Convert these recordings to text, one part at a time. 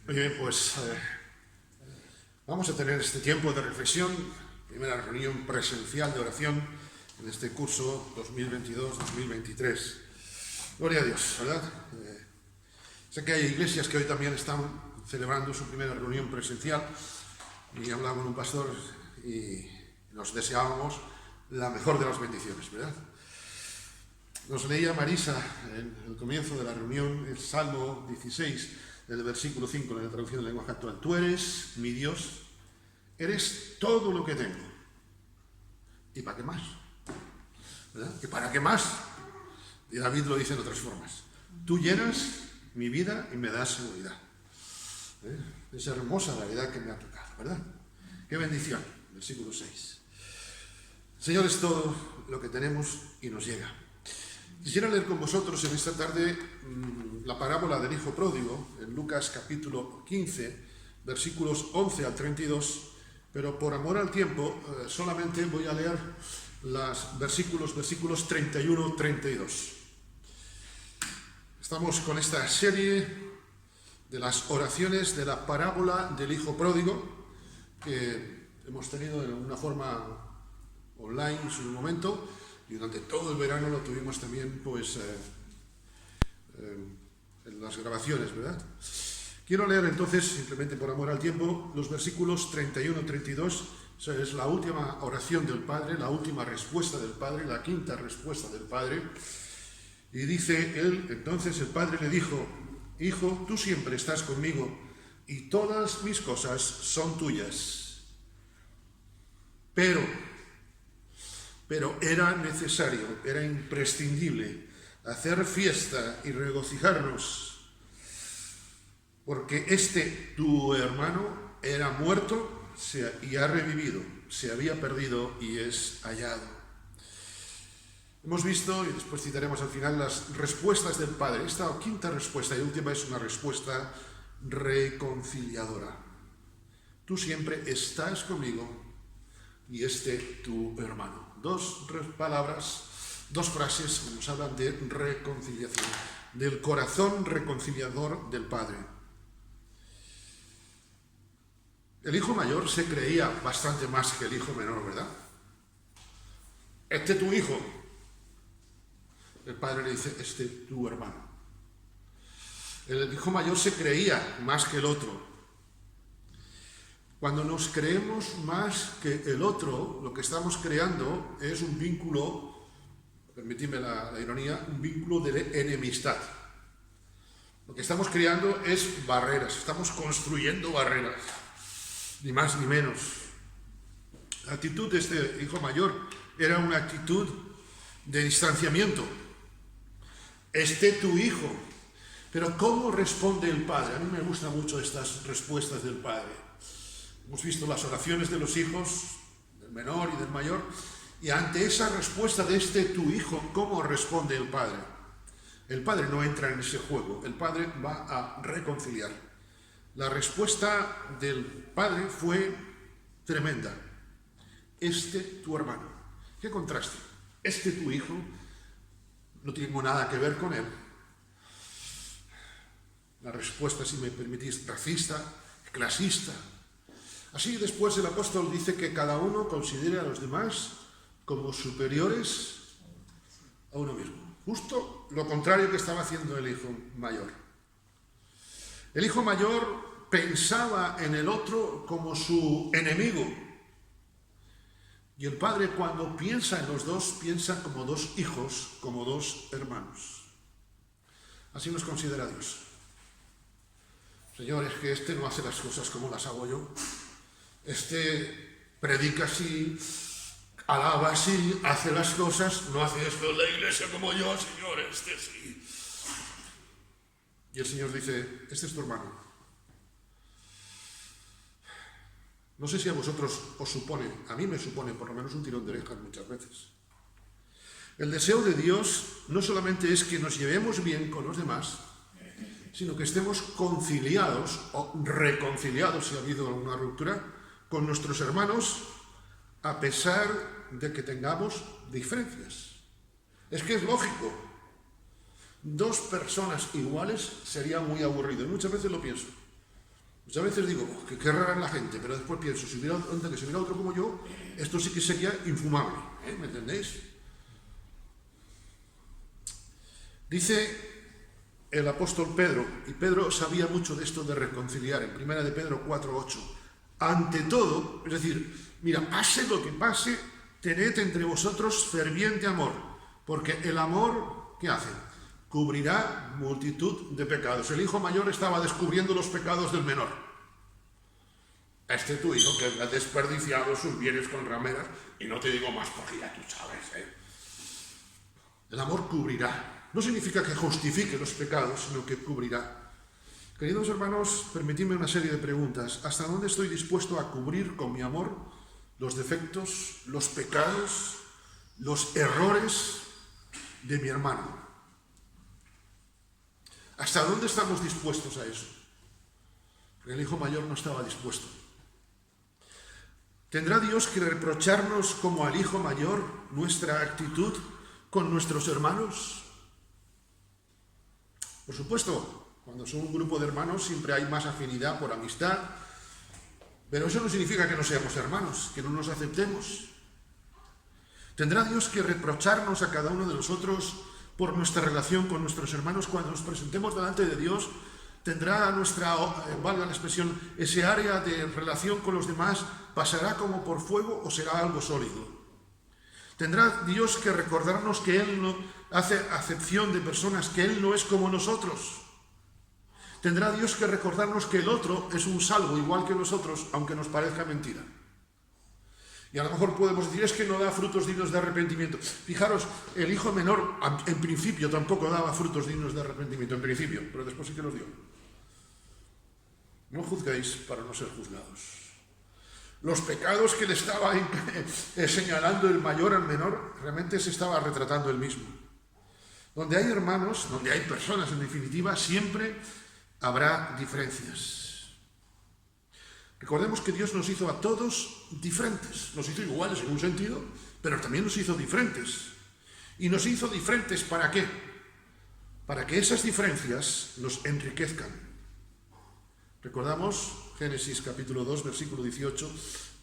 Muy bien, pues vamos a tener este tiempo de reflexión, primera reunión presencial de oración en este curso 2022-2023. Gloria a Dios, ¿verdad? Sé que hay iglesias que hoy también están celebrando su primera reunión presencial y hablaba con un pastor y nos deseábamos la mejor de las bendiciones, ¿verdad? Nos leía Marisa en el comienzo de la reunión el Salmo 16, del versículo 5 en la traducción del lenguaje actual. Tú eres mi Dios, eres todo lo que tengo. ¿Y para qué más? ¿Verdad? ¿Y para qué más? Y David lo dice en otras formas. Tú llenas mi vida y me das seguridad. Es hermosa la vida que me ha tocado, ¿verdad? Qué bendición. Versículo 6. Señor, es todo lo que tenemos y nos llega. Quisiera leer con vosotros en esta tarde la parábola del Hijo Pródigo, en Lucas capítulo 15, versículos 11 al 32, pero por amor al tiempo solamente voy a leer los versículos 31-32. Estamos con esta serie de las oraciones de la parábola del Hijo Pródigo, que hemos tenido de una forma online en su momento, y durante todo el verano lo tuvimos también pues en las grabaciones, ¿verdad? Quiero leer entonces, simplemente por amor al tiempo, los versículos 31-32. Es la última oración del Padre, la última respuesta del Padre, la quinta respuesta del Padre. Y dice él, entonces el Padre le dijo: Hijo, tú siempre estás conmigo y todas mis cosas son tuyas. Pero era necesario, era imprescindible hacer fiesta y regocijarnos, porque tu hermano era muerto y ha revivido, se había perdido y es hallado. Hemos visto, y después citaremos al final, las respuestas del Padre. Esta quinta respuesta y última es una respuesta reconciliadora. Tú siempre estás conmigo y tu hermano. Dos palabras, dos frases que nos hablan de reconciliación, del corazón reconciliador del Padre. El hijo mayor se creía bastante más que el hijo menor, ¿verdad? Tu hijo. El padre le dice, tu hermano. El hijo mayor se creía más que el otro. Cuando nos creemos más que el otro, lo que estamos creando es un vínculo, permitidme la ironía, un vínculo de enemistad. Lo que estamos creando es barreras, estamos construyendo barreras, ni más ni menos. La actitud de este hijo mayor era una actitud de distanciamiento. Tu hijo. Pero ¿cómo responde el padre? A mí me gustan mucho estas respuestas del padre. Hemos visto las oraciones de los hijos, del menor y del mayor, y ante esa respuesta de tu hijo, ¿cómo responde el Padre? El Padre no entra en ese juego, el Padre va a reconciliar. La respuesta del Padre fue tremenda. Tu hermano. ¿Qué contraste? Tu hijo, no tengo nada que ver con él. La respuesta, si me permitís, racista, clasista. Así después el apóstol dice que cada uno considere a los demás como superiores a uno mismo. Justo lo contrario que estaba haciendo el hijo mayor. El hijo mayor pensaba en el otro como su enemigo. Y el padre, cuando piensa en los dos, piensa como dos hijos, como dos hermanos. Así nos considera Dios. Señor, es que no hace las cosas como las hago yo. Predica así, alaba así, hace las cosas, no hace esto en la iglesia como yo, Señor, sí. Y el Señor dice, es tu hermano. No sé si a vosotros os supone, a mí me supone por lo menos un tirón de orejas muchas veces. El deseo de Dios no solamente es que nos llevemos bien con los demás, sino que estemos conciliados o reconciliados, si ha habido alguna ruptura, con nuestros hermanos, a pesar de que tengamos diferencias. Es que es lógico. Dos personas iguales sería muy aburrido, y muchas veces lo pienso. Muchas veces digo, "Oh, qué rara es la gente", pero después pienso, si hubiera otro como yo, esto sí que sería infumable, ¿me entendéis? Dice el apóstol Pedro, y Pedro sabía mucho de esto de reconciliar, en 1 de Pedro 4:8, ante todo, es decir, mira, pase lo que pase, tened entre vosotros ferviente amor, porque el amor, ¿qué hace? Cubrirá multitud de pecados. El hijo mayor estaba descubriendo los pecados del menor. Tu hijo que ha desperdiciado sus bienes con rameras, y no te digo más porque ya tú sabes, El amor cubrirá. No significa que justifique los pecados, sino que cubrirá. Queridos hermanos, permitidme una serie de preguntas. ¿Hasta dónde estoy dispuesto a cubrir con mi amor los defectos, los pecados, los errores de mi hermano? ¿Hasta dónde estamos dispuestos a eso? Porque el hijo mayor no estaba dispuesto. ¿Tendrá Dios que reprocharnos como al hijo mayor nuestra actitud con nuestros hermanos? Por supuesto, cuando son un grupo de hermanos siempre hay más afinidad por amistad, pero eso no significa que no seamos hermanos, que no nos aceptemos. ¿Tendrá Dios que reprocharnos a cada uno de nosotros por nuestra relación con nuestros hermanos cuando nos presentemos delante de Dios? ¿Tendrá nuestra, valga la expresión, ese área de relación con los demás, pasará como por fuego o será algo sólido? ¿Tendrá Dios que recordarnos que Él no hace acepción de personas, que Él no es como nosotros? ¿Tendrá Dios que recordarnos que el otro es un salvo igual que nosotros, aunque nos parezca mentira? Y a lo mejor podemos decir, es que no da frutos dignos de arrepentimiento. Fijaros, el hijo menor en principio tampoco daba frutos dignos de arrepentimiento, en principio, pero después sí que los dio. No juzguéis para no ser juzgados. Los pecados que le estaba señalando el mayor al menor, realmente se estaba retratando él mismo. Donde hay hermanos, donde hay personas, en definitiva, siempre habrá diferencias. Recordemos que Dios nos hizo a todos diferentes. Nos hizo iguales en un sentido, pero también nos hizo diferentes. ¿Y nos hizo diferentes para qué? Para que esas diferencias nos enriquezcan. Recordamos Génesis capítulo 2, versículo 18,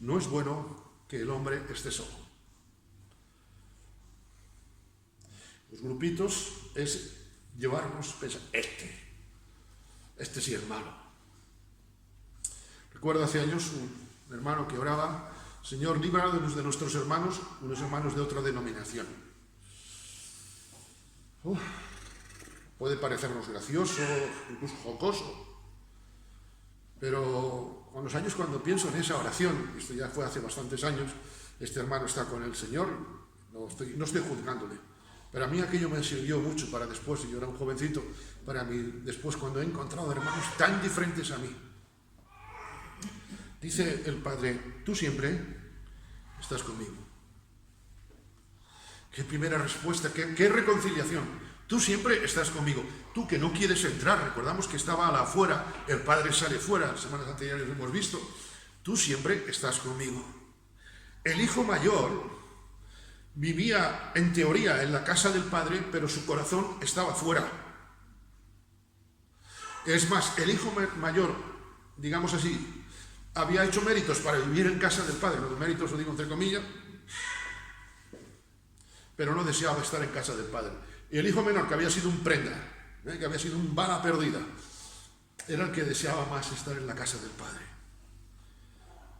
no es bueno que el hombre esté solo. Los grupitos es llevarnos, pensar, este sí es malo. Recuerdo hace años un hermano que oraba, Señor, líbranos de nuestros hermanos, unos hermanos de otra denominación. Puede parecernos gracioso, incluso jocoso, pero con los años, cuando pienso en esa oración, esto ya fue hace bastantes años, este hermano está con el Señor, no estoy juzgándole, pero a mí aquello me sirvió mucho para después, y yo era un jovencito, para mí después cuando he encontrado hermanos tan diferentes a mí. Dice el Padre, tú siempre estás conmigo. Qué primera respuesta, qué reconciliación. Tú siempre estás conmigo. Tú que no quieres entrar, recordamos que estaba a la afuera, el Padre sale fuera, semanas anteriores lo hemos visto. Tú siempre estás conmigo. El hijo mayor vivía en teoría en la casa del Padre, pero su corazón estaba fuera. Es más, el hijo mayor, digamos así, había hecho méritos para vivir en casa del Padre, los méritos lo digo entre comillas, pero no deseaba estar en casa del Padre. Y el hijo menor, que había sido un prenda, que había sido un bala perdida, era el que deseaba más estar en la casa del Padre.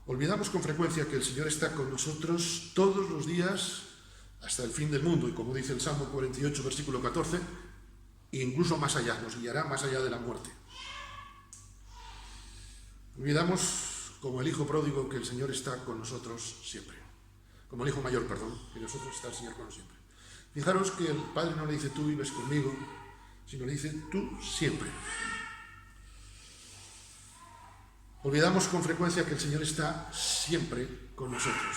Olvidamos con frecuencia que el Señor está con nosotros todos los días hasta el fin del mundo, y como dice el Salmo 48, versículo 14, incluso más allá, nos guiará más allá de la muerte. Olvidamos, como el hijo pródigo, que el Señor está con nosotros siempre. Como el hijo mayor, perdón, que nosotros está el Señor con nosotros siempre. Fijaros que el Padre no le dice tú vives conmigo, sino le dice tú siempre. Olvidamos con frecuencia que el Señor está siempre con nosotros.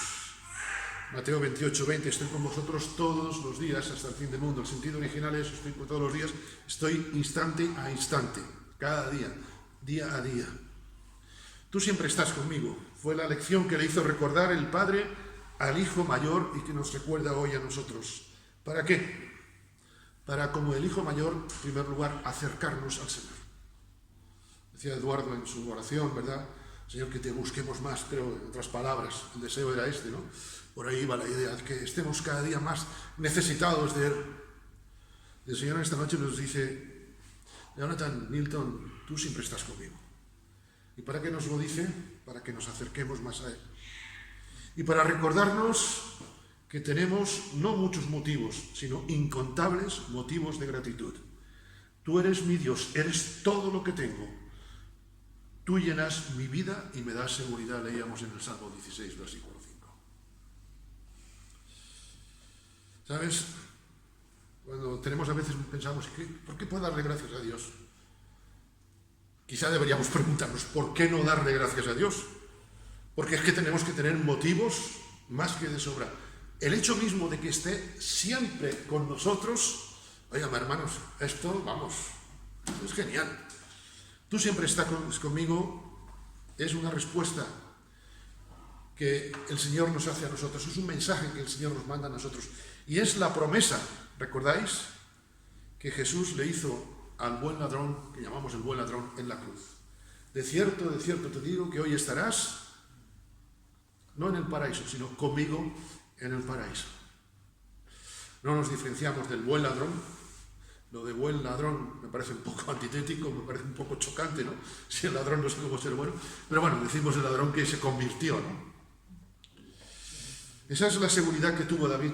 Mateo 28, 20, estoy con vosotros todos los días hasta el fin del mundo. El sentido original es estoy con todos los días, estoy instante a instante, cada día, día a día. Tú siempre estás conmigo. Fue la lección que le hizo recordar el Padre al Hijo mayor y que nos recuerda hoy a nosotros. ¿Para qué? Para, como el Hijo mayor, en primer lugar, acercarnos al Señor. Decía Eduardo en su oración, ¿verdad? Señor, que te busquemos más, pero en otras palabras, el deseo era este, ¿no? Por ahí va la idea, de que estemos cada día más necesitados de Él. El Señor esta noche nos dice: Jonathan, Milton, tú siempre estás conmigo. ¿Y para qué nos lo dice? Para que nos acerquemos más a Él. Y para recordarnos que tenemos no muchos motivos, sino incontables motivos de gratitud. Tú eres mi Dios, eres todo lo que tengo. Tú llenas mi vida y me das seguridad, leíamos en el Salmo 16, versículo 5. ¿Sabes? Cuando tenemos a veces pensamos, ¿por qué puedo darle gracias a Dios? Quizá deberíamos preguntarnos, ¿por qué no darle gracias a Dios? Porque es que tenemos que tener motivos más que de sobra. El hecho mismo de que esté siempre con nosotros, oigan, hermanos, esto, vamos, es genial. Tú siempre estás conmigo, es una respuesta que el Señor nos hace a nosotros, es un mensaje que el Señor nos manda a nosotros. Y es la promesa, ¿recordáis? Que Jesús le hizo al buen ladrón, que llamamos el buen ladrón, en la cruz. De cierto te digo que hoy estarás, no en el paraíso, sino conmigo en el paraíso. No nos diferenciamos del buen ladrón. Lo de buen ladrón me parece un poco antitético, me parece un poco chocante, ¿no? Si el ladrón no sé cómo ser bueno. Pero bueno, decimos el ladrón que se convirtió, ¿no? Esa es la seguridad que tuvo David.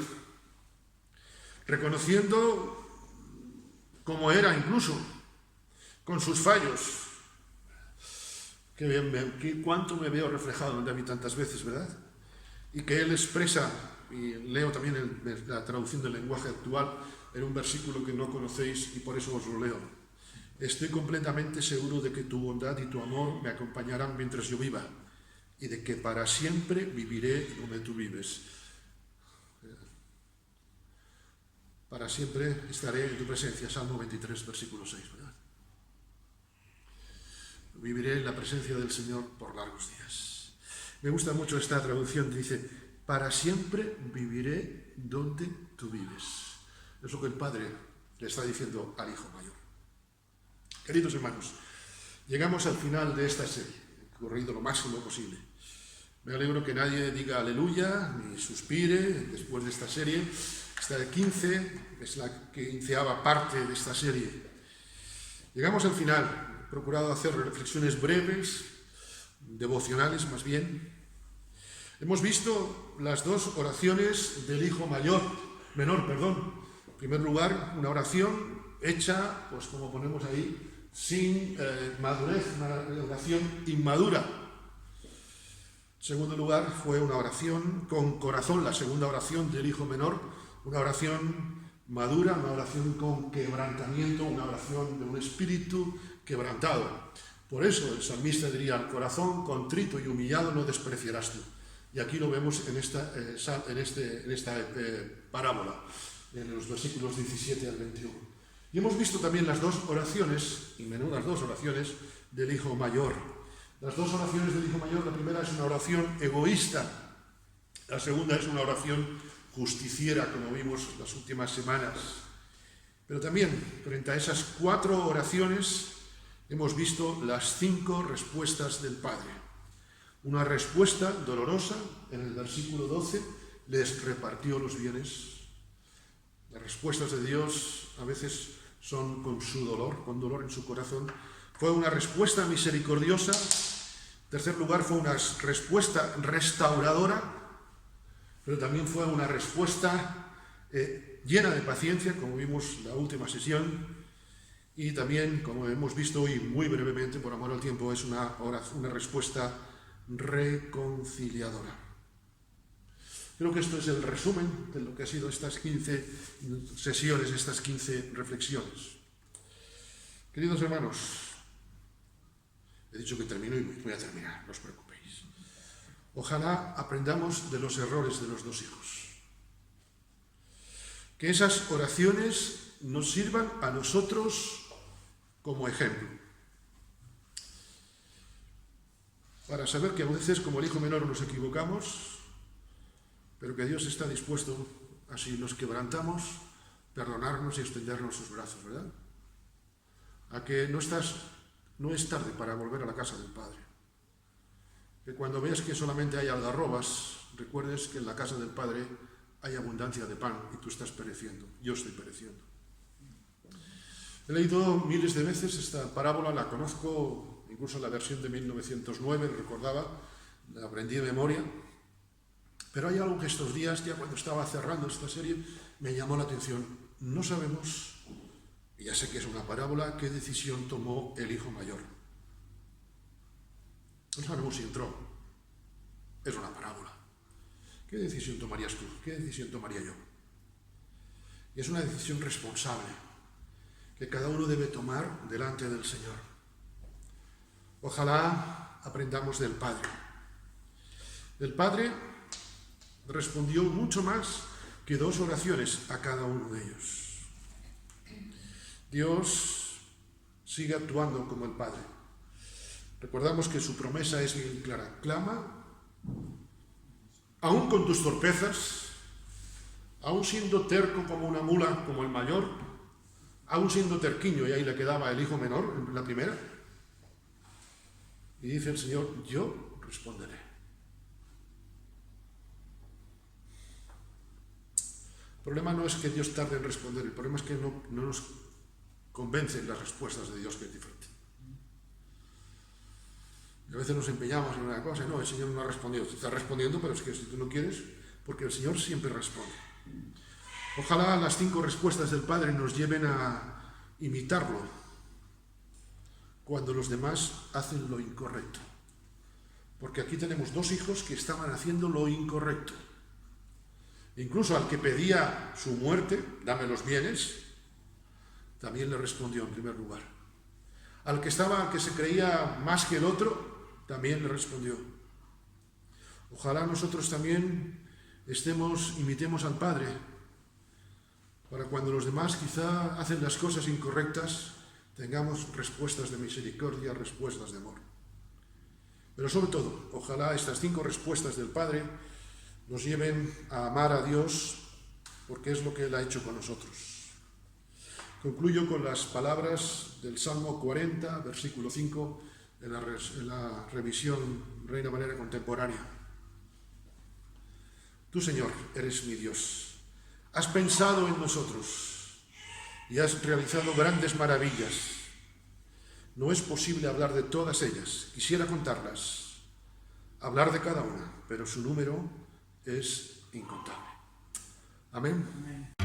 Reconociendo cómo era incluso, con sus fallos. Qué bien, cuánto me veo reflejado en David tantas veces, ¿verdad? Y que él expresa, y leo también la traducción del lenguaje actual, en un versículo que no conocéis y por eso os lo leo. Estoy completamente seguro de que tu bondad y tu amor me acompañarán mientras yo viva y de que para siempre viviré donde tú vives. Para siempre estaré en tu presencia, Salmo 23, versículo 6, ¿verdad? Viviré en la presencia del Señor por largos días. Me gusta mucho esta traducción, dice, para siempre viviré donde tú vives. Es lo que el Padre le está diciendo al Hijo mayor. Queridos hermanos, llegamos al final de esta serie, he corrido lo máximo posible. Me alegro que nadie diga aleluya, ni suspire después de esta serie. Esta 15 es la quinceava parte de esta serie. Llegamos al final, he procurado hacer reflexiones breves, devocionales más bien. Hemos visto las dos oraciones del Hijo menor. En primer lugar, una oración hecha, pues como ponemos ahí, sin madurez, una oración inmadura. En segundo lugar, fue una oración con corazón, la segunda oración del Hijo menor, una oración madura, una oración con quebrantamiento, una oración de un espíritu quebrantado. Por eso el salmista diría, el corazón contrito y humillado no despreciarás tú. Y aquí lo vemos en esta parábola, en los versículos 17 al 21. Y hemos visto también las dos oraciones, y menudas dos oraciones, del Hijo mayor. Las dos oraciones del Hijo mayor, la primera es una oración egoísta, la segunda es una oración justiciera, como vimos las últimas semanas. Pero también, frente a esas cuatro oraciones, hemos visto las 5 respuestas del Padre. Una respuesta dolorosa, en el versículo 12, les repartió los bienes. Las respuestas de Dios a veces son con su dolor, con dolor en su corazón. Fue una respuesta misericordiosa. En tercer lugar, fue una respuesta restauradora, pero también fue una respuesta llena de paciencia, como vimos en la última sesión, y también, como hemos visto hoy muy brevemente, por amor al tiempo, es una respuesta reconciliadora. Creo que esto es el resumen de lo que ha sido estas 15 sesiones, estas 15 reflexiones. Queridos hermanos, he dicho que termino y voy a terminar, no os preocupéis. Ojalá aprendamos de los errores de los dos hijos. Que esas oraciones nos sirvan a nosotros como ejemplo. Para saber que a veces, como el hijo menor, nos equivocamos, pero que Dios está dispuesto, así nos quebrantamos, perdonarnos y extendernos sus brazos, ¿verdad? A que no estás no es tarde para volver a la casa del Padre. Que cuando veas que solamente hay algarrobas, recuerdes que en la casa del Padre hay abundancia de pan y tú estás pereciendo. Yo estoy pereciendo. He leído miles de veces esta parábola, la conozco, incluso la versión de 1909, recordaba, la aprendí de memoria. Pero hay algo que estos días, ya cuando estaba cerrando esta serie, me llamó la atención. No sabemos, y ya sé que es una parábola, qué decisión tomó el hijo mayor. No sabemos si entró. Es una parábola. ¿Qué decisión tomarías tú? ¿Qué decisión tomaría yo? Y es una decisión responsable que cada uno debe tomar delante del Señor. Ojalá aprendamos del Padre. El Padre respondió mucho más que 2 oraciones a cada uno de ellos. Dios sigue actuando como el Padre. Recordamos que su promesa es bien clara. Clama, aún con tus torpezas, aún siendo terco como una mula, como el mayor, aún siendo terquiño, y ahí le quedaba el hijo menor en la primera. Y dice el Señor, yo responderé. El problema no es que Dios tarde en responder, el problema es que no nos convencen las respuestas de Dios que es diferente. Y a veces nos empeñamos en una cosa, no, el Señor no ha respondido, te está respondiendo, pero es que si tú no quieres, porque el Señor siempre responde. Ojalá las 5 respuestas del Padre nos lleven a imitarlo cuando los demás hacen lo incorrecto. Porque aquí tenemos 2 hijos que estaban haciendo lo incorrecto. Incluso al que pedía su muerte, dame los bienes, también le respondió en primer lugar. Al que se creía más que el otro, también le respondió. Ojalá nosotros también imitemos al Padre, para cuando los demás quizá hacen las cosas incorrectas, tengamos respuestas de misericordia, respuestas de amor. Pero sobre todo, ojalá estas 5 respuestas del Padre nos lleven a amar a Dios, porque es lo que Él ha hecho con nosotros. Concluyo con las palabras del Salmo 40, versículo 5, en la revisión Reina Valera contemporánea. Tú, Señor, eres mi Dios. Has pensado en nosotros y has realizado grandes maravillas. No es posible hablar de todas ellas. Quisiera contarlas, hablar de cada una, pero su número es incontable. Amén.